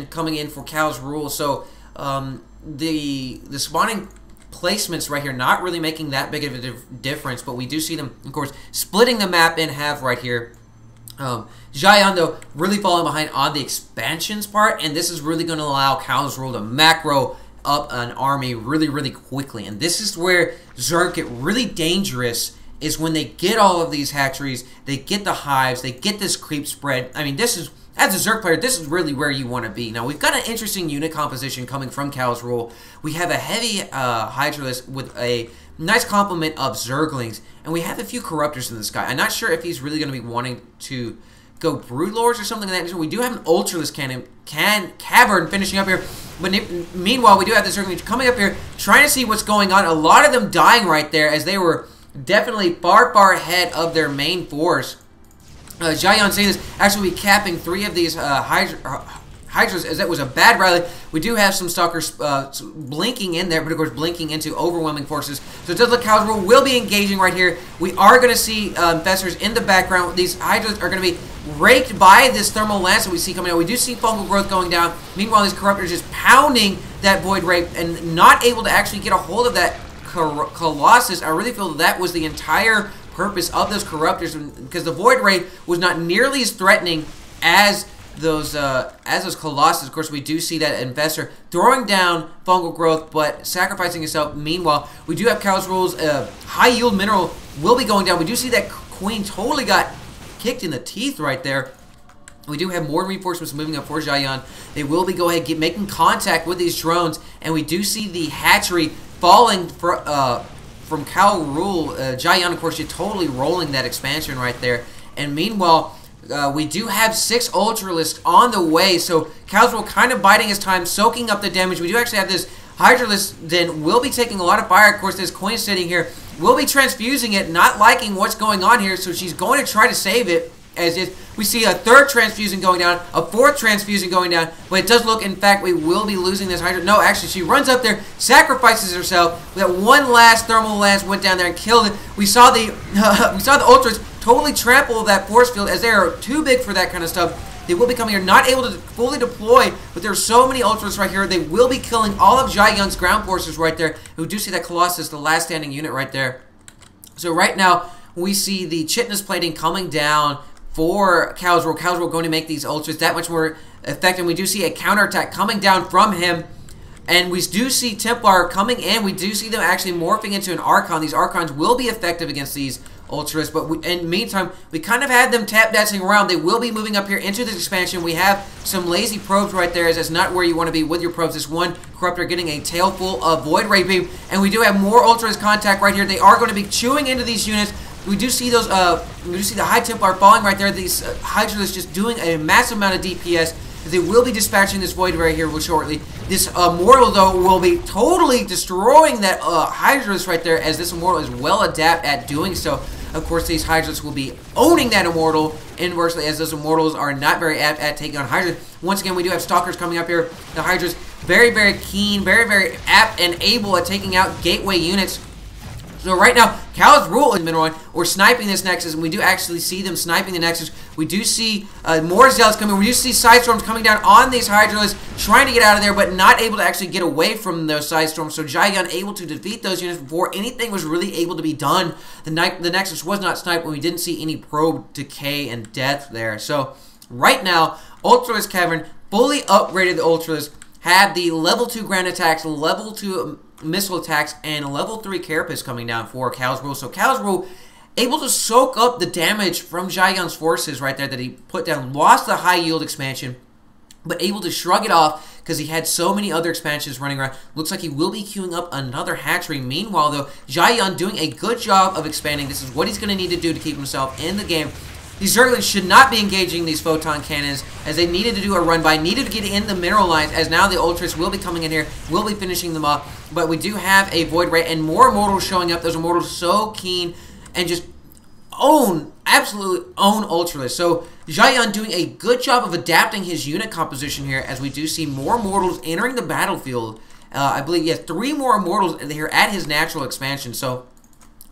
coming in for Cal's Rule. So the spawning placements right here not really making that big of a difference, but we do see them, of course, splitting the map in half right here. Xiaoyan, though, really falling behind on the expansions part, and this is really going to allow Cal's Rule to macro up an army really, really quickly. And this is where Zerg get really dangerous, is when they get all of these hatcheries, they get the hives, they get this creep spread. I mean, this is, as a Zerg player, this is really where you want to be. Now, we've got an interesting unit composition coming from Cal's Rule. We have a heavy Hydralisk with a nice complement of Zerglings, and we have a few Corruptors in the sky. I'm not sure if he's really going to be wanting to go Broodlords or something like that. We do have an Ultralisk Cavern finishing up here, but meanwhile, we do have the Zerglings coming up here, trying to see what's going on. A lot of them dying right there, as they were definitely far, far ahead of their main force. Xiaoyan saying this, actually be capping 3 of these Hydras, as that was a bad rally. We do have some Stalkers blinking in there, but of course blinking into overwhelming forces. So it does look Cal's Rule will be engaging right here. We are going to see Infestors in the background. These Hydras are going to be raked by this Thermal Lance that we see coming out. We do see Fungal Growth going down. Meanwhile, these Corruptors just pounding that Void Ray and not able to actually get a hold of that Colossus. I really feel that was the entire purpose of those Corruptors, because the Void Ray was not nearly as threatening as those Colossus. Of course, we do see that Infestor throwing down Fungal Growth, but sacrificing himself. Meanwhile, we do have Cal's Rule's high yield mineral will be going down. We do see that Queen totally got kicked in the teeth right there. We do have more reinforcements moving up for Xiaoyan. They will be making contact with these drones, and we do see the hatchery falling from Cal Rule. Xiaoyan, of course, you're totally rolling that expansion right there. And meanwhile, we do have 6 Ultralisks on the way. So Cal's Rule kind of biding his time, soaking up the damage. We do actually have this Hydralisk then will be taking a lot of fire. Of course, this Queen sitting here will be transfusing it, not liking what's going on here. So she's going to try to save it, as if we see a 3rd transfusion going down, a 4th transfusion going down, but it does look, in fact, we will be losing this Hydra. No, actually, she runs up there, sacrifices herself. That one last Thermal Lance went down there and killed it. We saw the Ultras totally trample that force field, as they are too big for that kind of stuff. They will be coming here, not able to fully deploy, but there's so many Ultras right here. They will be killing all of Xiaoyan's ground forces right there. We do see that Colossus, the last standing unit right there. So right now, we see the Chitinous Plating coming down for Cal's Rule. Cal's Rule going to make these Ultras that much more effective. We do see a counterattack coming down from him. And we do see Templar coming in. We do see them actually morphing into an Archon. These Archons will be effective against these Ultras. But in the meantime, we kind of had them tap dancing around. They will be moving up here into this expansion. We have some lazy probes right there, as that's not where you want to be with your probes. This one Corruptor getting a tail full of Void Ray Beam. And we do have more Ultras contact right here. They are going to be chewing into these units. We do see those. We do see the High Templar falling right there. These Hydralisks just doing a massive amount of DPS. They will be dispatching this Void right here shortly. This Immortal, though, will be totally destroying that Hydralisk right there, as this Immortal is well adept at doing so. Of course, these Hydralisks will be owning that Immortal inversely, as those Immortals are not very apt at taking on Hydralisks. Once again, we do have Stalkers coming up here. The Hydralisks very, very keen, very, very apt and able at taking out gateway units. So right now, Cal's Rule in the middle line, we're sniping this Nexus, and we do actually see them sniping the Nexus. We do see more Zealots coming. We do see Side Storms coming down on these Hydralisks, trying to get out of there, but not able to actually get away from those Side Storms. So Xiaoyan able to defeat those units before anything was really able to be done. The Nexus was not sniped when we didn't see any probe decay and death there. So right now, Ultralisk Cavern fully upgraded. The Ultralisk have the level 2 ground attacks, level 2 missile attacks, and level 3 Carapace coming down for Cal's Rule. So Cal's Rule able to soak up the damage from Xiaoyan's forces right there that he put down. Lost the high yield expansion, but able to shrug it off because he had so many other expansions running around. Looks like he will be queuing up another hatchery. Meanwhile, though, Xiaoyan doing a good job of expanding. This is what he's going to need to do to keep himself in the game. These Zerglings should not be engaging these Photon Cannons, as they needed to do a run-by, needed to get in the mineral lines, as now the Ultras will be coming in here, will be finishing them off. But we do have a Void Ray and more Immortals showing up. Those Immortals so keen and just absolutely own Ultralisk. So Xiaoyan doing a good job of adapting his unit composition here, as we do see more Immortals entering the battlefield. I believe, yes, 3 more Immortals here at his natural expansion. So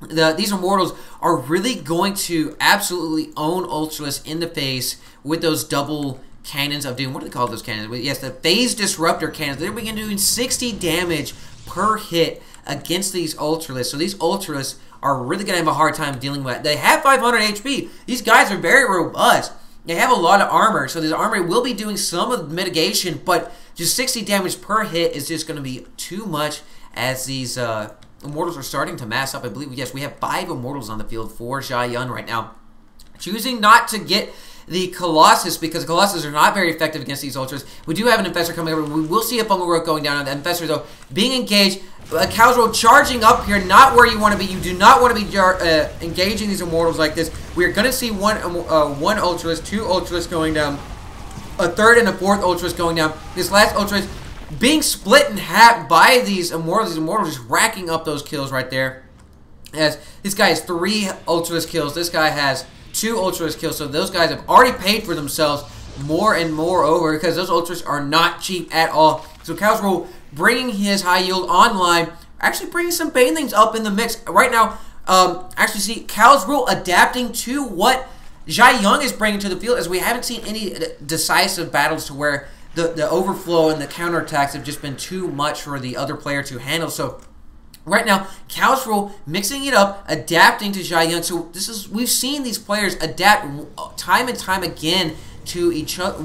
these Immortals are really going to absolutely own Ultralisk in the face with those double cannons of doom. What do they call those cannons? Yes, the phase disruptor cannons. They're begin doing 60 damage per hit against these Ultralisks. So these Ultralisks are really going to have a hard time dealing with it. They have 500 HP. These guys are very robust. They have a lot of armor, so this armor will be doing some of the mitigation, but just 60 damage per hit is just going to be too much as these Immortals are starting to mass up. I believe, yes, we have 5 Immortals on the field for Xia Yun right now. Choosing not to get the Colossus because Colossus are not very effective against these Ultras. We do have an Infestor coming over. We will see a Bungle Growth going down on the Infestor, though, being engaged. Calzro charging up here, not where you want to be. You do not want to be engaging these Immortals like this. We are going to see one Ultralisk, 2 Ultralisks going down, a 3rd and a 4th Ultralisk going down. This last Ultralisk being split in half by these Immortals. These Immortals just racking up those kills right there. As this guy has 3 Ultralisk kills. This guy has 2 Ultralisk kills. So those guys have already paid for themselves more and more over because those Ultras are not cheap at all. So Calzro bringing his high yield online, actually bringing some Banelings up in the mix right now. Actually see Calzro adapting to what Xia Yun is bringing to the field, as we haven't seen any decisive battles to where the overflow and the counterattacks have just been too much for the other player to handle. So right now, Calzro mixing it up, adapting to Xia Yun. So we've seen these players adapt time and time again to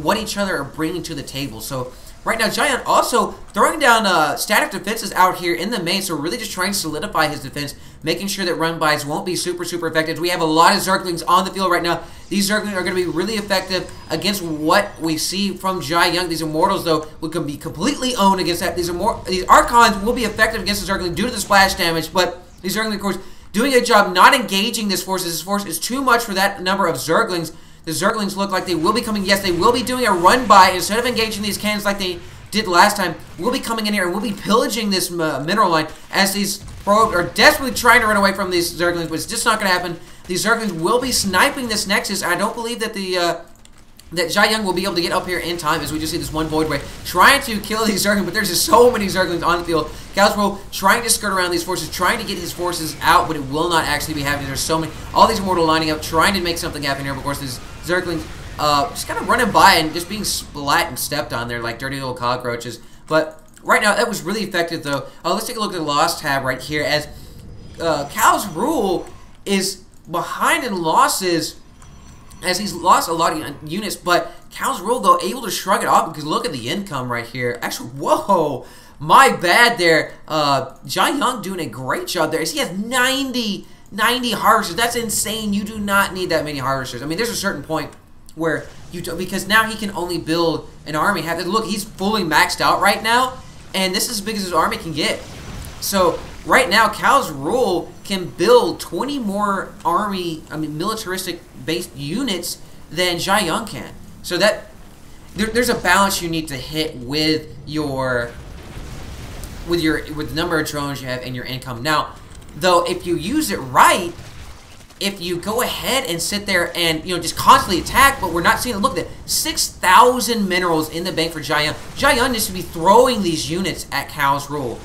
what each other are bringing to the table. So right now, Xia Yun also throwing down static defenses out here in the main, so really just trying to solidify his defense, making sure that run-bys won't be super effective. We have a lot of Zerglings on the field right now. These Zerglings are going to be really effective against what we see from Xia Yun. These Immortals, though, can be completely owned against that. These Archons will be effective against the Zergling due to the splash damage, but these Zerglings, of course, doing a job not engaging this force. This force is too much for that number of Zerglings. The Zerglings look like they will be coming. Yes, they will be doing a run-by. Instead of engaging these cannons like they did last time, we'll be coming in here and we'll be pillaging this mineral line as these probes are desperately trying to run away from these Zerglings, but it's just not going to happen. These Zerglings will be sniping this Nexus. I don't believe that that Xia Yun will be able to get up here in time, as we just see this one Void Ray trying to kill these Zerglings, but there's just so many Zerglings on the field. Calzro trying to skirt around these forces, trying to get his forces out, but it will not actually be happening. There's so many, all these Immortal lining up, trying to make something happen here, but of course these Zerglings just kind of running by and just being splat and stepped on there like dirty little cockroaches. But right now, that was really effective, though. Let's take a look at the loss tab right here, as Calzro is behind in losses, as he's lost a lot of units, but Calzro, though, able to shrug it off because look at the income right here. Actually, whoa, my bad there. Xia Yun doing a great job there, as he has 90 harvesters. That's insane. You do not need that many harvesters. I mean, there's a certain point where because now he can only build an army. Look, he's fully maxed out right now, and this is as big as his army can get. So right now, Calzro can build 20 more militaristic-based units than Xia Yun can. So that there's a balance you need to hit with the number of drones you have and your income. Now, though, if you use it right, if you go ahead and sit there and just constantly attack, but we're not seeing it. Look at that, 6,000 minerals in the bank for Xia Yun. Xia Yun needs to be throwing these units at Calzro,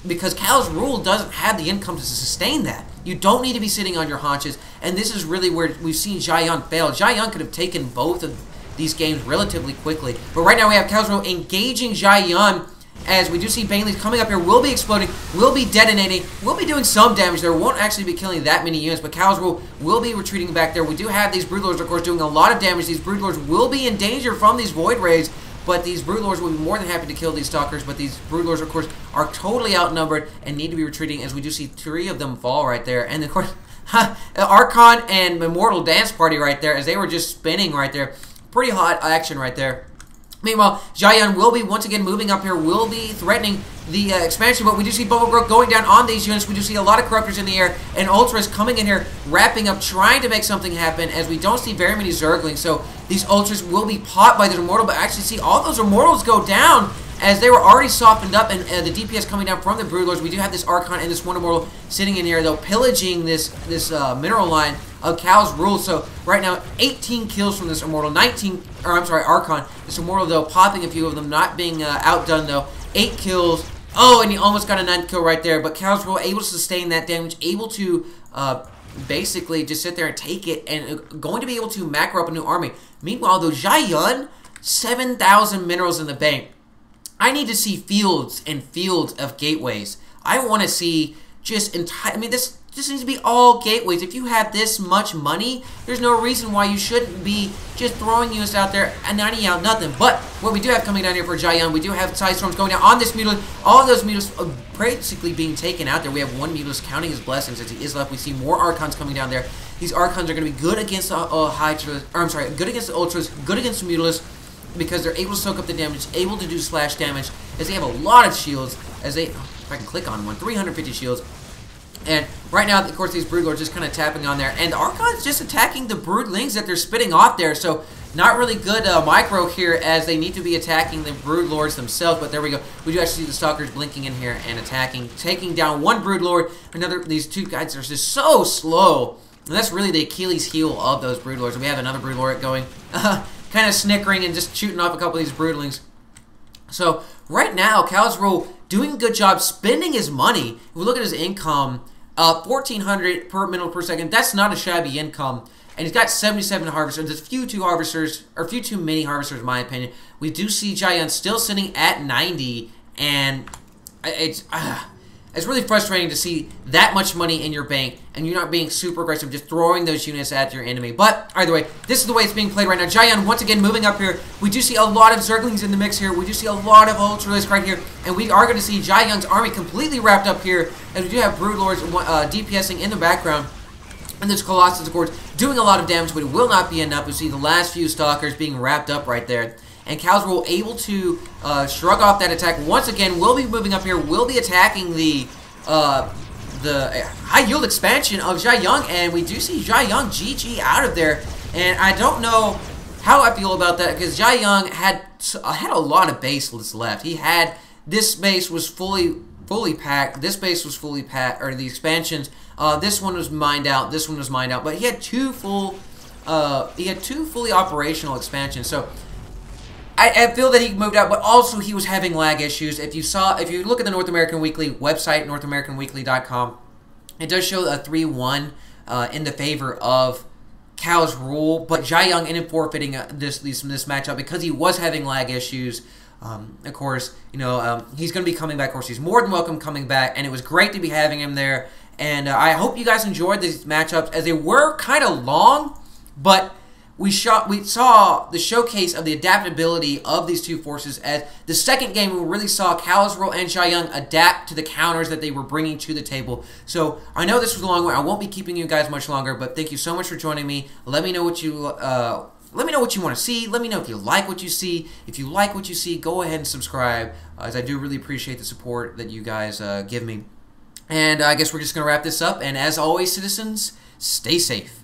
because Calzro doesn't have the income to sustain that. You don't need to be sitting on your haunches, and this is really where we've seen Xia Yun fail. Xia Yun could have taken both of these games relatively quickly, but right now we have Calzro engaging Xia Yun, as we do see Banelings coming up here, will be exploding, will be detonating, will be doing some damage. There won't actually be killing that many units, but Calzro will be retreating back there. We do have these Broodlords, of course, doing a lot of damage. These Broodlords will be in danger from these Void Rays, but these Broodlords will be more than happy to kill these Stalkers, but these Broodlords, of course, are totally outnumbered and need to be retreating, as we do see 3 of them fall right there. And, of course, Archon and Immortal Dance Party right there, as they were just spinning right there. Pretty hot action right there. Meanwhile, Xia Yun will be once again moving up here, will be threatening the expansion, but we do see Bungle Growth going down on these units. We do see a lot of Corruptors in the air, and Ultras coming in here, wrapping up, trying to make something happen, as we don't see very many Zerglings. So these Ultras will be popped by the Immortal, but actually see all those Immortals go down, as they were already softened up, and the DPS coming down from the Broodlords. We do have this Archon and this one Immortal sitting in here, though, pillaging this mineral line of Calzro. So right now, 18 kills from this Immortal, Archon. This Immortal, though, popping a few of them, not being outdone, though. 8 kills. Oh, and he almost got a 9th kill right there, but Calzro able to sustain that damage, able to basically just sit there and take it, and going to be able to macro up a new army. Meanwhile, though, Xia Yun 7,000 minerals in the bank. I need to see fields and fields of gateways. I want to see just entire. I mean, this needs to be all gateways. If you have this much money, there's no reason why you shouldn't be just throwing units out there and knocking out nothing. But what we do have coming down here for Jia Young, we do have Side Storms going down on this Mutalisk. All of those Mutalisks are basically being taken out there. We have one Mutalisk counting his blessings as he is left. We see more Archons coming down there. These Archons are going to be good against the good against the Ultras, good against the Mutalisks, because they're able to soak up the damage, able to do slash damage, as they have a lot of shields, as they, if I can click on one, 350 shields. And right now, of course, these Broodlords just kind of tapping on there, and the Archons just attacking the Broodlings that they're spitting off there, so not really good micro here, as they need to be attacking the Broodlords themselves, but there we go. We do actually see the Stalkers blinking in here and attacking, taking down one Broodlord. These two guys are just so slow, and that's really the Achilles heel of those Broodlords. We have another Broodlord going, kind of snickering and just shooting off a couple of these Broodlings. So right now, Khazrul doing a good job spending his money. If we look at his income, 1,400 per mineral per second. That's not a shabby income. And he's got 77 harvesters. There's few too many harvesters in my opinion. We do see Jia Young still sitting at 90, and it's really frustrating to see that much money in your bank and you're not being super aggressive, just throwing those units at your enemy. But either way, this is the way it's being played right now. Jia Young once again moving up here. We do see a lot of Zerglings in the mix here. We do see a lot of Ultralisks right here. And we are going to see Jia Young's army completely wrapped up here. And we do have Broodlords DPSing in the background. And this Colossus, of course, doing a lot of damage, but it will not be enough. We see the last few Stalkers being wrapped up right there. And Khazrul able to shrug off that attack. Once again, will be moving up here, will be attacking the high yield expansion of Jia Young, and we do see Jia Young GG out of there. And I don't know how I feel about that, because Jia Young had a lot of baseless left. He had, this base was fully packed. This base was fully packed, or the expansions. This one was mined out. This one was mined out. But he had two fully operational expansions. So I feel that he moved out, but also he was having lag issues. If you look at the North American Weekly website, NorthAmericanWeekly.com, it does show a 3-1 in the favor of Khazrul, but Jia Young ended up forfeiting this matchup because he was having lag issues. Of course, you know, he's going to be coming back. Of course, he's more than welcome coming back, and it was great to be having him there. And I hope you guys enjoyed these matchups, as they were kind of long, but we saw the showcase of the adaptability of these two forces. As the second game, we really saw Khazrul and Jia Young adapt to the counters that they were bringing to the table. So I know this was a long one. I won't be keeping you guys much longer, but thank you so much for joining me. Let me know what you want to see. Let me know if you like what you see. If you like what you see, go ahead and subscribe, as I do really appreciate the support that you guys give me. And I guess we're just going to wrap this up. And as always, citizens, stay safe.